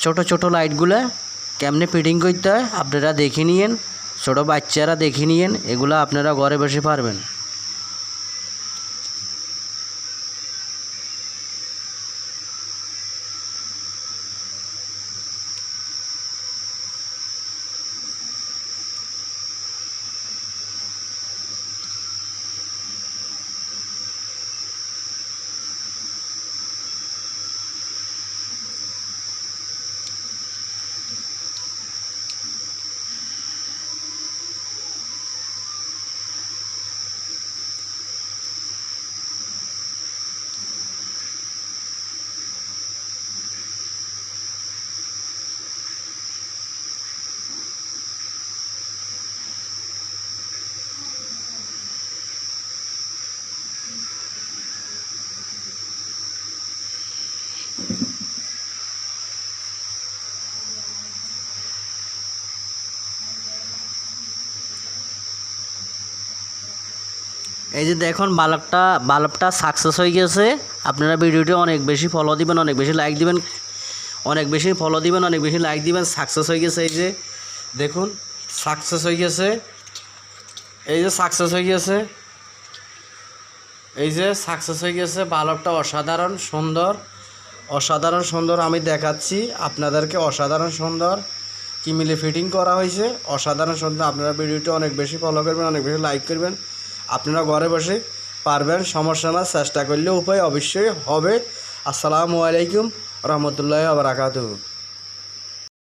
ছোট ছোট লাইটগুলো কেমনে ফিটিং করতে হয় আপনারা দেখে নিয়েন, ছোটো বাচ্চারা দেখে নিয়েন, এগুলো আপনারা ঘরে বসে পারবেন। এই যে দেখুন বাল্বটা সাকসেস হয়ে গেছে। আপনারা ভিডিওটি অনেক বেশি ফলো দিবেন, অনেক বেশি লাইক দিবেন, অনেক বেশি ফলো দিবেন, অনেক বেশি লাইক দিবেন। সাকসেস হয়ে গেছে, এই যে দেখুন সাকসেস হয়ে গেছে, এই যে সাকসেস হয়ে গেছে, এই যে সাকসেস হয়ে গেছে। বাল্বটা অসাধারণ সুন্দর, অসাধারণ সুন্দর আমি দেখাচ্ছি আপনাদেরকে। অসাধারণ সুন্দর কি মিলে ফিটিং করা হয়েছে, অসাধারণ সুন্দর। আপনারা ভিডিওটি অনেক বেশি ফলো করবেন, অনেক বেশি লাইক করবেন। আপনারা ঘরে বসে পারবেন, সমস্যা না, চেষ্টা করলে উপায় অবশ্যই হবে। আসসালামু আলাইকুম রহমতুল্লাহি ওয়া বারাকাতুহু।